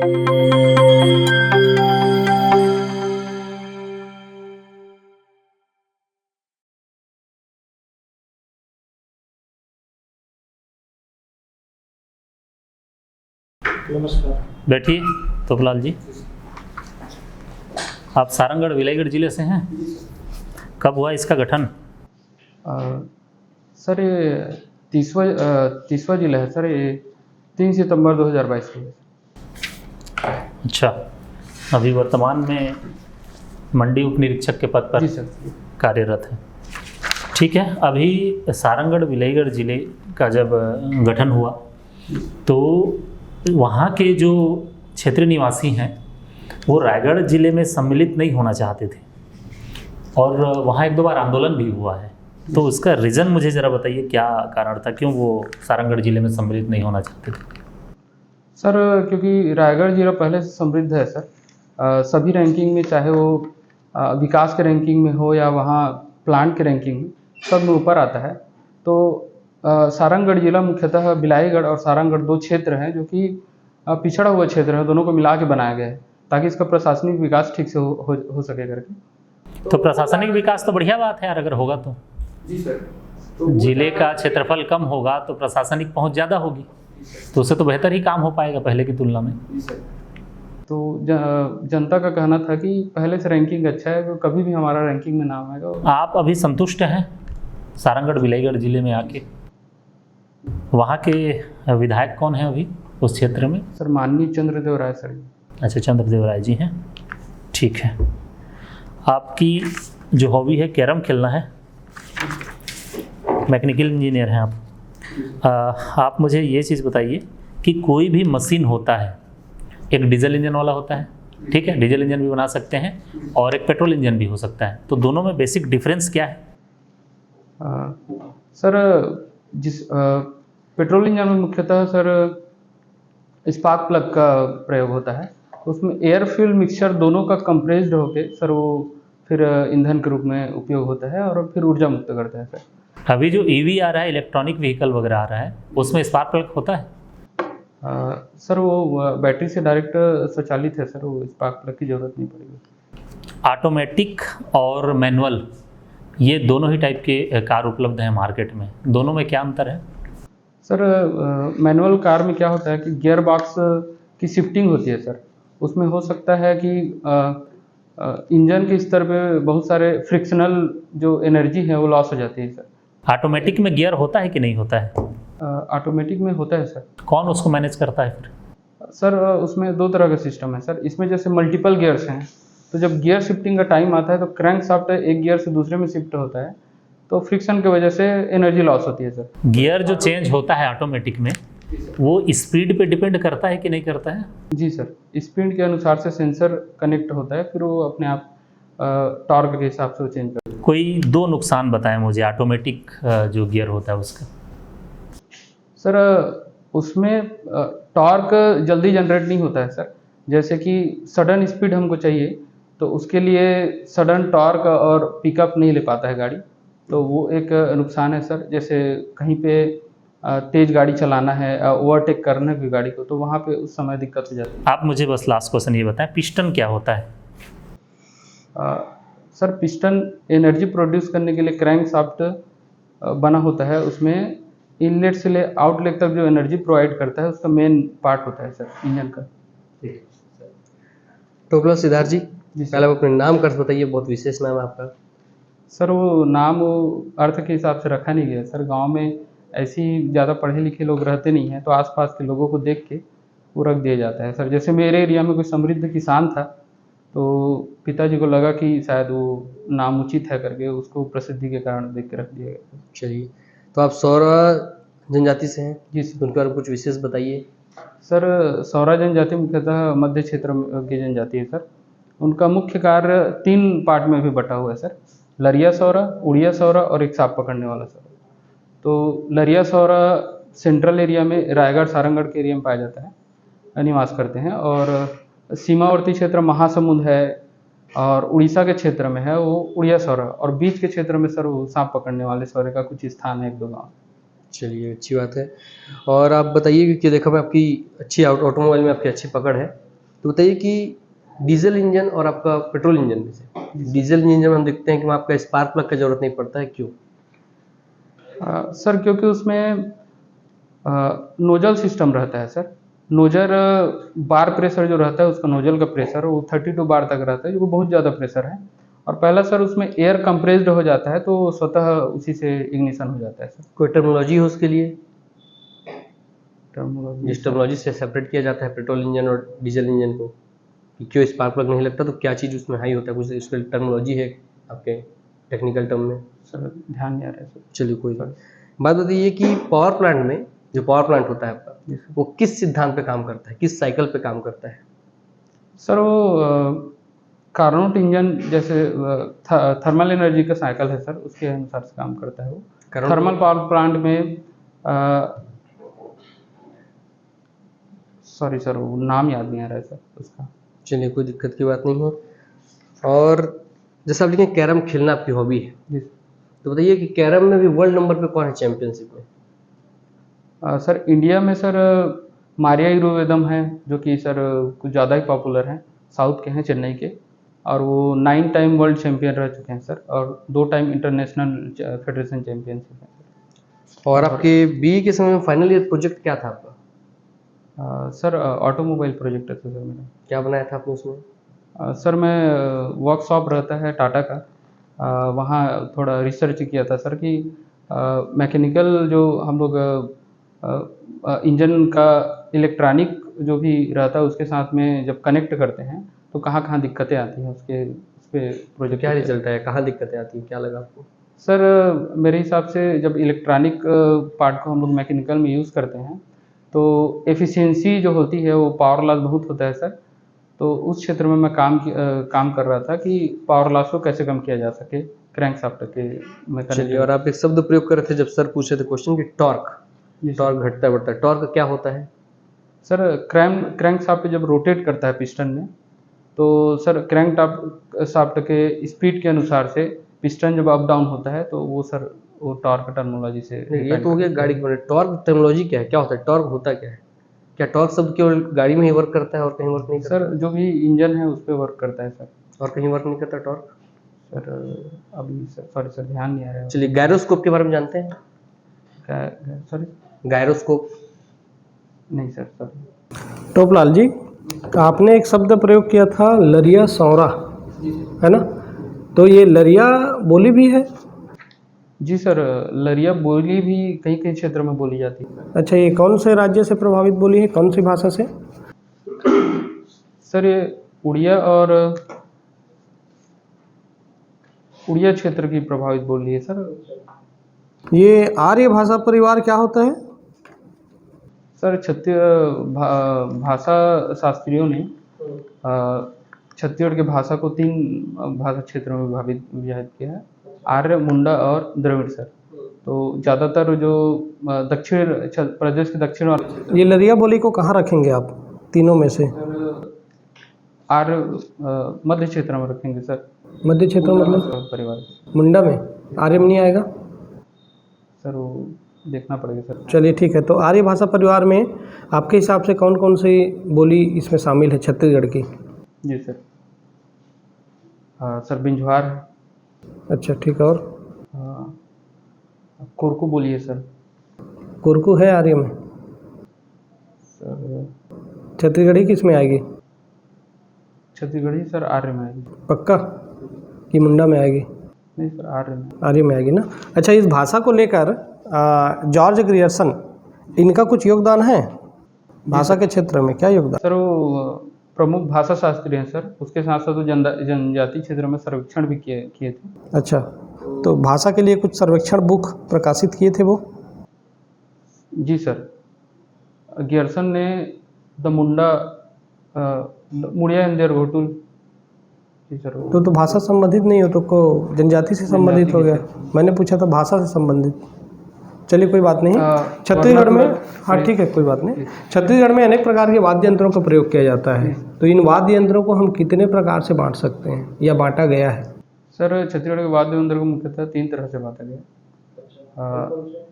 नमस्कार। बैठिए तोपलाल जी। आप सारंगढ़ विलायगढ़ जिले से हैं? कब हुआ इसका गठन? सर ये 30वां जिला है सर। ये 3 सितंबर 2022 को। अच्छा, अभी वर्तमान में मंडी उप निरीक्षक के पद पर जी सर। कार्यरत है। ठीक है, अभी सारंगढ़ विलायगढ़ जिले का जब गठन हुआ तो वहाँ के जो क्षेत्रीय निवासी हैं वो रायगढ़ जिले में सम्मिलित नहीं होना चाहते थे और वहाँ एक दो बार आंदोलन भी हुआ है। तो उसका रीज़न मुझे ज़रा बताइए, क्या कारण था, क्यों वो सारंगढ़ जिले में सम्मिलित नहीं होना चाहते थे? सर क्योंकि रायगढ़ जिला पहले से समृद्ध है सर। सभी रैंकिंग में, चाहे वो विकास के रैंकिंग में हो या वहाँ प्लांट के रैंकिंग में, सब में ऊपर आता है। तो सारंगढ़ जिला मुख्यतः बिलाईगढ़ और सारंगढ़ 2 क्षेत्र हैं जो कि पिछड़ा हुआ क्षेत्र है, दोनों को मिला के बनाया गया है ताकि इसका प्रशासनिक विकास ठीक से हो सके करके। तो प्रशासनिक विकास तो बढ़िया बात है यार, अगर होगा तो। जी सर। जिले का क्षेत्रफल कम होगा तो प्रशासनिक पहुंच ज़्यादा होगी, तो उससे तो बेहतर ही काम हो पाएगा पहले की तुलना में। तो जनता का कहना था कि पहले से रैंकिंग अच्छा है, तो कभी भी हमारा रैंकिंग में नाम आएगा। आप अभी संतुष्ट हैं सारंगढ़ विलायगढ़ जिले में आके? वहाँ के विधायक कौन हैं अभी उस क्षेत्र में? सर माननीय चंद्रदेव राय सर। अच्छा, चंद्रदेव राय जी हैं। ठीक है, आपकी जो हॉबी है कैरम खेलना है, मैकेनिकल इंजीनियर हैं आप मुझे ये चीज़ बताइए कि कोई भी मशीन होता है, एक डीजल इंजन वाला होता है, ठीक है, डीजल इंजन भी बना सकते हैं, और एक पेट्रोल इंजन भी हो सकता है, तो दोनों में बेसिक डिफरेंस क्या है? सर पेट्रोल इंजन में मुख्यतः सर स्पार्क प्लग का प्रयोग होता है, तो उसमें एयर फ्यूल मिक्सचर दोनों का कंप्रेस्ड होके सर वो फिर ईंधन के रूप में उपयोग होता है और फिर ऊर्जा मुक्त करता है सर। अभी जो ईवी आ रहा है, इलेक्ट्रॉनिक व्हीकल वगैरह आ रहा है, उसमें स्पार्क प्लग होता है? सर वो बैटरी से डायरेक्ट स्वचालित है सर, वो स्पार्क प्लग की ज़रूरत नहीं पड़ेगी। ऑटोमेटिक और मैनुअल, ये दोनों ही टाइप के कार उपलब्ध हैं मार्केट में, दोनों में क्या अंतर है? सर मैनुअल कार में क्या होता है कि गियर बॉक्स की शिफ्टिंग होती है सर, उसमें हो सकता है कि इंजन के स्तर पे बहुत सारे फ्रिक्शनल जो एनर्जी है वो लॉस हो जाती है सर। ऑटोमेटिक में गियर होता है कि नहीं होता है? ऑटोमेटिक में होता है सर। कौन उसको मैनेज करता है फिर? सर उसमें 2 तरह का सिस्टम है सर। इसमें जैसे मल्टीपल गियर्स हैं, तो जब गियर शिफ्टिंग का टाइम आता है तो क्रैंक शाफ्ट एक गियर से दूसरे में शिफ्ट होता है, तो फ्रिक्शन की वजह से एनर्जी लॉस होती है सर। गियर जो चेंज होता है ऑटोमेटिक में, वो स्पीड पे डिपेंड करता है कि नहीं करता है? जी सर, स्पीड के अनुसार से सेंसर कनेक्ट होता है, फिर वो अपने आप टॉर्क के हिसाब से वो चेंज करता है। कोई 2 नुकसान बताएं मुझे ऑटोमेटिक जो गियर होता है उसका। सर उसमें टॉर्क जल्दी जनरेट नहीं होता है सर। जैसे कि सडन स्पीड हमको चाहिए, तो उसके लिए सडन टॉर्क और पिकअप नहीं ले पाता है गाड़ी, तो वो एक नुकसान है सर। जैसे कहीं पे तेज़ गाड़ी चलाना है, ओवरटेक करना है कोई गाड़ी को, तो वहाँ पे उस समय दिक्कत हो जाती है। आप मुझे बस लास्ट क्वेश्चन ये बताएं, पिस्टन क्या होता है? सर पिस्टन एनर्जी प्रोड्यूस करने के लिए क्रैंक शाफ्ट बना होता है, उसमें इनलेट से ले आउटलेट तक जो एनर्जी प्रोवाइड करता है उसका मेन पार्ट होता है सर इंजन का। टोपला सिद्धार्थ जी, पहले आप अपने नाम का अर्थ बताइए, बहुत विशेष नाम है आपका। सर वो नाम वो अर्थ के हिसाब से रखा नहीं गया सर। गांव में ऐसी ज़्यादा पढ़े लिखे लोग रहते नहीं हैं, तो आसपास के लोगों को देख के वो रख दिया जाता है सर। जैसे मेरे एरिया में कोई समृद्ध किसान था, तो पिताजी को लगा कि शायद वो नाम उचित है करके उसको प्रसिद्धि के कारण देख के रख दिया गया। चलिए, तो आप सौरा जनजाति से हैं जी सर। उनके बारे में कुछ विशेष बताइए। सर सौरा जनजाति मुख्यतः मध्य क्षेत्र की जनजाति है सर। उनका मुख्य कार्य 3 पार्ट में भी बटा हुआ है सर, लरिया सौरा, उड़िया सौरा और एक सांप पकड़ने वाला सौरा। तो लरिया सौरा सेंट्रल एरिया में रायगढ़ सारंगढ़ के एरिया में पाया जाता है, निवास करते हैं, और सीमावर्ती क्षेत्र महासमुंद है और उड़ीसा के क्षेत्र में है वो उड़िया सौरा, और बीच के क्षेत्र में सर वो सांप पकड़ने वाले सौरे का कुछ स्थान है, 1-2 गाँव। चलिए, अच्छी बात है। और आप बताइए कि देखा मैं आपकी अच्छी ऑटोमोबाइल में आपकी अच्छी पकड़ है, तो बताइए कि डीजल इंजन और आपका पेट्रोल इंजन में से डीजल इंजन में हम देखते हैं कि वहाँ आपका स्पार्क प्लग का जरूरत नहीं पड़ता है, क्यों? सर क्योंकि उसमें नोजल सिस्टम रहता है सर। नोजल बार प्रेशर जो रहता है उसका नोजल का प्रेशर वो 32 बार तक रहता है, जो बहुत ज़्यादा प्रेशर है। और पहला सर उसमें एयर कंप्रेस्ड हो जाता है तो स्वतः उसी से इग्निशन हो जाता है सर। कोई टर्मिनोलॉजी है उसके लिए, टर्मिनोलॉजी जिस टर्मिनोलॉजी से सेपरेट किया जाता है पेट्रोल इंजन और डीजल इंजन को, कि क्यों स्पार्क प्लग नहीं लगता, तो क्या चीज़ उसमें हाई होता है, कुछ उसकी टर्मिनोलॉजी है आपके टेक्निकल टर्म में? सर ध्यान नहीं आ रहा है सर। चलिए कोई बात। बात बताइए कि पावर प्लांट में, जो पावर प्लांट होता है आपका, जी सर। वो किस सिद्धांत पे काम करता है, किस साइकिल पे काम करता है? सर वो कार्नोट इंजन जैसे थर्मल एनर्जी का साइकिल है सर, उसके अनुसार से काम करता है वो। कार्नोट- थर्मल पावर प्लांट में सॉरी सर वो नाम याद नहीं आ रहा है सर उसका। चलिए कोई दिक्कत की बात नहीं है। और जैसे आप लिखे कैरम खेलना आपकी हॉबी है, जी तो बताइए कि कैरम में भी वर्ल्ड नंबर पे कौन है चैंपियनशिप में? सर इंडिया में सर मारिया यूरोवेदम है, जो कि सर कुछ ज़्यादा ही पॉपुलर हैं, साउथ के हैं, चेन्नई के। और वो 9 टाइम वर्ल्ड चैंपियन रह चुके हैं सर, और 2 टाइम इंटरनेशनल फेडरेशन चैंपियनशिप है। और आपके बीए के समय में फाइनल ईयर प्रोजेक्ट क्या था आपका? सर ऑटोमोबाइल प्रोजेक्ट है सर मेरा। क्या बनाया था आपने उसमें? सर मैं वर्कशॉप रहता है टाटा का, वहाँ थोड़ा रिसर्च किया था सर कि मैकेनिकल जो हम लोग इंजन का इलेक्ट्रॉनिक जो भी रहता है उसके साथ में जब कनेक्ट करते हैं तो कहाँ कहाँ दिक्कतें आती हैं, उसके उस पर तो प्रोजेक्ट क्या रिजल्ट है, कहाँ दिक्कतें आती हैं, क्या लगा आपको? सर मेरे हिसाब से जब इलेक्ट्रॉनिक पार्ट को हम लोग मैकेनिकल में यूज़ करते हैं तो एफिशिएंसी जो होती है वो पावर लॉस बहुत होता है सर। तो उस क्षेत्र में मैं काम कर रहा था कि पावर लॉस को कैसे कम किया जा सके क्रैंकशाफ्ट के चलिए, मैकेनिज्म। और आप एक शब्द प्रयोग कर रहे थे जब सर पूछे थे क्वेश्चन कि टॉर्क, जी सर। टॉर्क घटता है बढ़ता है, टॉर्क क्या होता है? सर क्रैंकशाफ्ट जब रोटेट करता है पिस्टन में तो सर क्रैंकशाफ्ट के स्पीड के अनुसार से पिस्टन जब अप डाउन होता है तो वो सर वो टॉर्क टर्मिनोलॉजी से नहीं, ये depend तो हो गया करता गाड़ी है। के बारे में। टॉर्क टर्मिनोलॉजी क्या है, क्या होता है, टॉर्क होता क्या है? क्या टॉर्क शब्द केवल गाड़ी में ही वर्क करता है और कहीं वर्क नहीं करता? सर जो भी इंजन है उस पर वर्क करता है सर। और कहीं वर्क नहीं करता टॉर्क? सर अभी सर सॉरी सर ध्यान नहीं आ रहा है। चलिए, गायरोस्कोप के बारे में जानते हैं? Sorry gyroscope? नहीं सर सॉरी। टोपलाल जी, आपने एक शब्द प्रयोग किया था लरिया सौरा, है ना? तो ये लरिया बोली भी है? जी सर, लरिया बोली भी कई कई क्षेत्र में बोली जाती है। अच्छा, ये कौन से राज्य से प्रभावित बोली है, कौन सी भाषा से? सर ये उड़िया और उड़िया क्षेत्र की प्रभावित बोली है सर। ये आर्य भाषा परिवार क्या होता है? सर भाषा शास्त्रियों ने छत्तीसगढ़ की भाषा को 3 भाषा क्षेत्रों में विभाजित किया है, आर्य, मुंडा और द्रविड़ सर। तो ज़्यादातर जो दक्षिण प्रदेश के दक्षिण वाले ये लरिया बोली को कहाँ रखेंगे आप तीनों में से? आर्य मध्य क्षेत्र में रखेंगे सर। मध्य क्षेत्र मतलब परिवार मुंडा में आर्य में नहीं आएगा? सर वो देखना पड़ेगा सर। चलिए ठीक है, तो आर्य भाषा परिवार में आपके हिसाब से कौन कौन सी बोली इसमें शामिल है छत्तीसगढ़ की? जी सर। सर बिंझवार है। अच्छा ठीक है, और कोरकू बोलिए सर। कुरकू है आर्य में? सर छत्तीसगढ़ी किस में आएगी? छत्तीसगढ़ी सर आर्य में आएगी। पक्का कि मुंडा में आएगी? नहीं सर आर्य में। आर्य में आएगी ना। अच्छा, इस भाषा को लेकर जॉर्ज ग्रियर्सन, इनका कुछ योगदान है भाषा के क्षेत्र में? क्या योगदान? सर वो प्रमुख भाषा शास्त्री हैं सर, उसके साथ साथ वो जनजाति क्षेत्र में सर्वेक्षण भी किए थे। अच्छा, तो भाषा के लिए कुछ सर्वेक्षण बुक प्रकाशित किए थे वो? जी सर, गियर्सन ने the Munda Muria and their Ghotul. जी सर। तो भाषा संबंधित नहीं हो तो को जनजाति से संबंधित हो गया? मैंने पूछा था भाषा से संबंधित। चलिए कोई बात नहीं। छत्तीसगढ़ में, हाँ ठीक है कोई बात नहीं, छत्तीसगढ़ में अनेक प्रकार के वाद्य यंत्रों का प्रयोग किया जाता है, तो इन वाद्य यंत्रों को हम कितने प्रकार से बांट सकते हैं या बांटा गया है? सर छत्तीसगढ़ के वाद्य यंत्र को मुख्यतः 3 तरह से बांटा गया,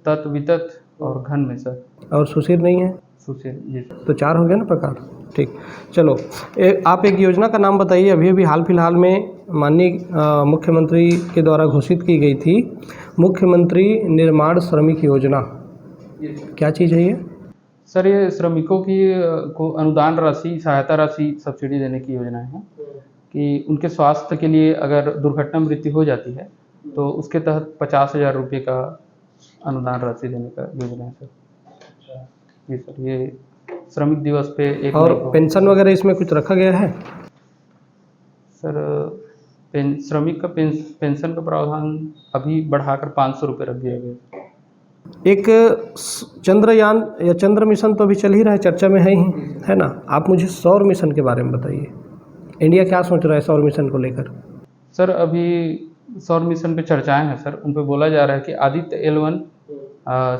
तत्, वितत और घन में सर। और सुशीर नहीं है? सोशल, जी सर। तो 4 हो गया ना प्रकार। ठीक, चलो आप एक योजना का नाम बताइए, अभी अभी हाल फिलहाल में माननीय मुख्यमंत्री के द्वारा घोषित की गई थी, मुख्यमंत्री निर्माण श्रमिक योजना। क्या चीज़ है ये? सर ये श्रमिकों की को अनुदान राशि, सहायता राशि, सब्सिडी देने की योजना है कि उनके स्वास्थ्य के लिए अगर दुर्घटना मृत्यु हो जाती है तो उसके तहत 50,000 रुपये का अनुदान राशि देने का योजना है सर। जी सर, ये श्रमिक दिवस पे 1 और मई को। पेंशन वगैरह इसमें कुछ रखा गया है? सर श्रमिक का पेंशन का प्रावधान अभी बढ़ाकर 500 रुपये रख दिया गया। एक चंद्रयान या चंद्र मिशन तो अभी चल ही रहा है, चर्चा में है ही, है ना। आप मुझे सौर मिशन के बारे में बताइए, इंडिया क्या सोच रहा है सौर मिशन को लेकर? सर अभी सौर मिशन पे चर्चाएं हैं सर, उन पे बोला जा रहा है कि आदित्य L1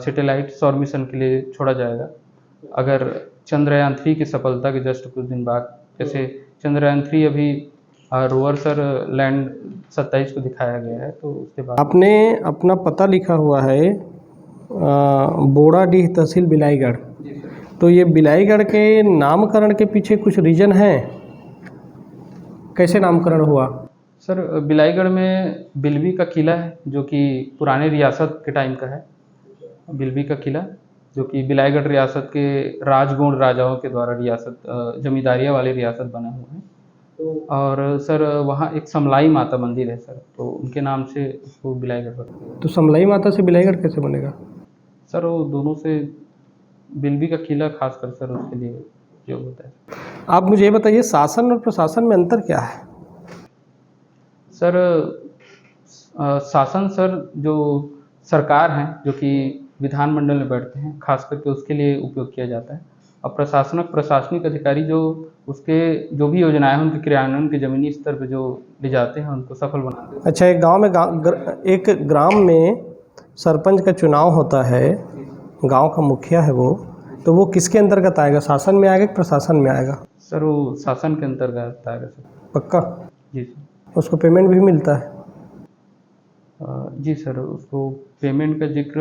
सैटेलाइट सौर मिशन के लिए छोड़ा जाएगा अगर चंद्रयान 3 की सफलता के जस्ट कुछ दिन बाद। जैसे चंद्रयान 3 अभी रोवर सर लैंड 27 को दिखाया गया है, तो उसके बाद। आपने अपना पता लिखा हुआ है बोड़ाडीह तहसील बिलाईगढ़, तो ये बिलाईगढ़ के नामकरण के पीछे कुछ रीजन है? कैसे नामकरण हुआ? सर बिलाईगढ़ में बिलबी का किला है जो कि पुराने रियासत के टाइम का है। बिलबी का किला जो कि बिलाईगढ़ रियासत के राजगुण राजाओं के द्वारा रियासत जमींदारियाँ वाली रियासत बना हुआ है। और सर वहाँ एक समलाई माता मंदिर है सर, तो उनके नाम से उसको बिलाईगढ़ रखा गया। तो समलाई माता से बिलाईगढ़ कैसे बनेगा? सर वो दोनों से बिलबी का किला खासकर सर उसके लिए उपयोग होता है। आप मुझे ये बताइए शासन और प्रशासन में अंतर क्या है? सर शासन सर जो सरकार हैं जो कि विधानमंडल में बैठते हैं खास करके उसके लिए उपयोग किया जाता है, और प्रशासनिक अधिकारी जो उसके जो भी योजनाएं हैं उनके क्रियान्वयन के ज़मीनी स्तर पे जो ले जाते हैं उनको सफल बनाते हैं। अच्छा, एक गांव में एक ग्राम में सरपंच का चुनाव होता है, गांव का मुखिया है वो, तो वो किसके अंतर्गत आएगा? शासन में आएगा कि प्रशासन में आएगा? सर वो शासन के अंतर्गत आएगा सर। पक्का? जी सर। उसको पेमेंट भी मिलता है? जी सर, उसको पेमेंट का जिक्र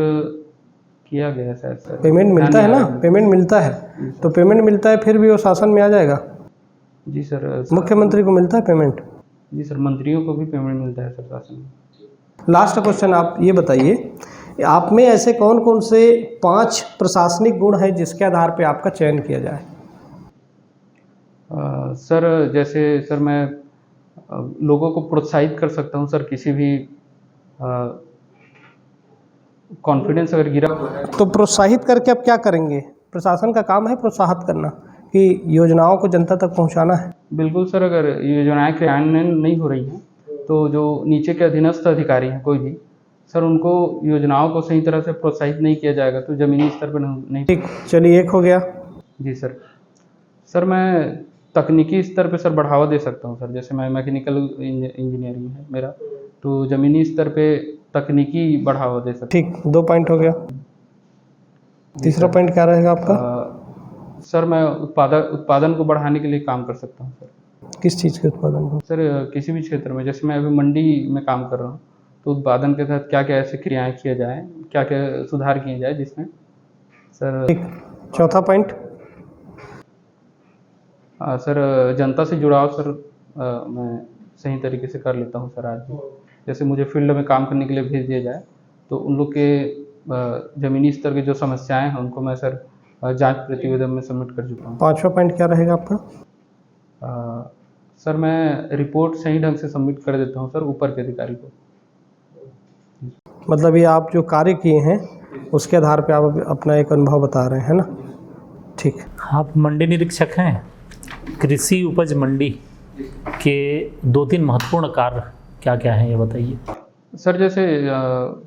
किया गया शायद सर। पेमेंट मिलता है ना, पेमेंट मिलता है, तो पेमेंट मिलता है फिर भी वो शासन में आ जाएगा? जी सर। मुख्यमंत्री को मिलता है पेमेंट? जी सर, मंत्रियों को भी पेमेंट मिलता है सर शासन में। लास्ट क्वेश्चन आप ये बताइए, आप में ऐसे कौन कौन से 5 प्रशासनिक गुण हैं जिसके आधार पे आपका चयन किया जाए? सर जैसे सर मैं लोगों को प्रोत्साहित कर सकता हूँ सर, किसी भी कॉन्फिडेंस अगर गिरा हुआ है तो प्रोत्साहित करके अब क्या करेंगे? प्रशासन का काम है प्रोत्साहित करना कि योजनाओं को जनता तक पहुंचाना है। बिल्कुल सर, अगर योजनाएं क्रियान्वयन नहीं हो रही हैं तो जो नीचे के अधीनस्थ अधिकारी हैं कोई भी सर, उनको योजनाओं को सही तरह से प्रोत्साहित नहीं किया जाएगा तो ज़मीनी स्तर पर नहीं। ठीक, चलिए एक हो गया। जी सर। सर मैं तकनीकी स्तर पे सर बढ़ावा दे सकता हूँ सर, जैसे मैं मैकेनिकल इंजीनियरिंग है मेरा, तो ज़मीनी स्तर पे तकनीकी बढ़ावा दे सकता हूँ। ठीक, 2 पॉइंट हो गया। तीसरा पॉइंट क्या रहेगा आपका? सर मैं उत्पादन को बढ़ाने के लिए काम कर सकता हूँ सर। किस चीज़ के उत्पादन को? सर किसी भी क्षेत्र में, जैसे मैं अभी मंडी में काम कर रहा हूँ तो उत्पादन के तहत क्या क्या ऐसी क्रियाएं किया जाए, क्या क्या सुधार किए जाए जिसमें सर। ठीक, चौथा पॉइंट? सर जनता से जुड़ाव सर मैं सही तरीके से कर लेता हूँ सर। आज भी जैसे मुझे फील्ड में काम करने के लिए भेज दिया जाए तो उन लोग के ज़मीनी स्तर की जो समस्याएं हैं उनको मैं सर जांच प्रतिवेदन में सबमिट कर चुका हूँ। 5वां पॉइंट क्या रहेगा आपका? सर मैं रिपोर्ट सही ढंग से सबमिट कर देता हूँ सर ऊपर के अधिकारी को। मतलब ये आप जो कार्य किए हैं उसके आधार पे आप अपना एक अनुभव बता रहे हैं ना। ठीक, आप मंडी निरीक्षक हैं। कृषि उपज मंडी के 2-3 महत्वपूर्ण कार्य क्या क्या हैं ये बताइए। सर जैसे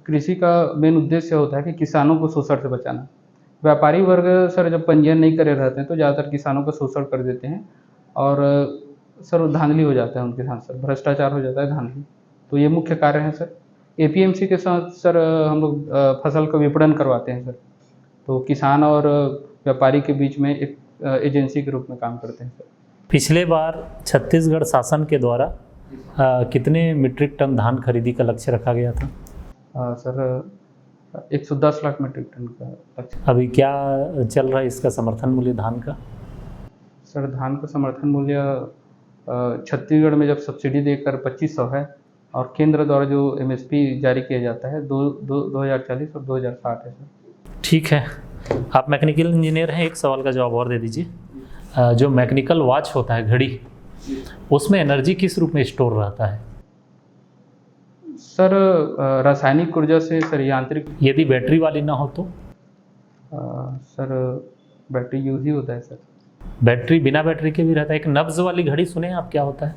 कृषि का मेन उद्देश्य होता है कि किसानों को शोषण से बचाना। व्यापारी वर्ग सर जब पंजीयन नहीं करे रहते हैं तो ज़्यादातर किसानों का शोषण कर देते हैं और सर धांधली हो जाता है उनके साथ, सर भ्रष्टाचार हो जाता है, धांधली। तो ये मुख्य कार्य हैं सर। APMC के साथ सर हम लोग फसल का विपणन करवाते हैं सर, तो किसान और व्यापारी के बीच में एक एजेंसी के रूप में काम करते हैं सर। पिछले बार छत्तीसगढ़ शासन के द्वारा कितने मीट्रिक टन धान खरीदी का लक्ष्य रखा गया था? सर 110 लाख मीट्रिक टन का लक्ष्य। अभी क्या चल रहा है इसका समर्थन मूल्य धान का? सर धान का समर्थन मूल्य छत्तीसगढ़ में जब सब्सिडी देकर 2500 है और केंद्र द्वारा जो एमएसपी जारी किया जाता है 2040 और 2060 है सर। ठीक है, आप मैकेनिकल इंजीनियर हैं, एक सवाल का जवाब और दे दीजिए। जो मैकेनिकल वॉच होता है, घड़ी, उसमें एनर्जी किस रूप में स्टोर रहता है? सर रासायनिक ऊर्जा से सर यांत्रिक यदि बैटरी वाली ना हो तो? सर बैटरी यूज ही होता है सर। बैटरी, बिना बैटरी के भी रहता है। एक नब्ज वाली घड़ी सुने हैं आप, क्या होता है?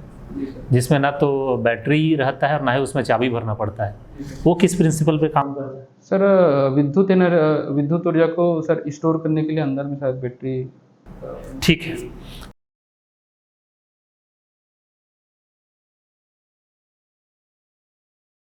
जिसमें ना तो बैटरी रहता है और ना ही उसमें चाबी भरना पड़ता है। वो किस प्रिंसिपल पे काम करता है? सर विद्युत ऊर्जा को सर स्टोर करने के लिए अंदर में शायद बैटरी। ठीक है,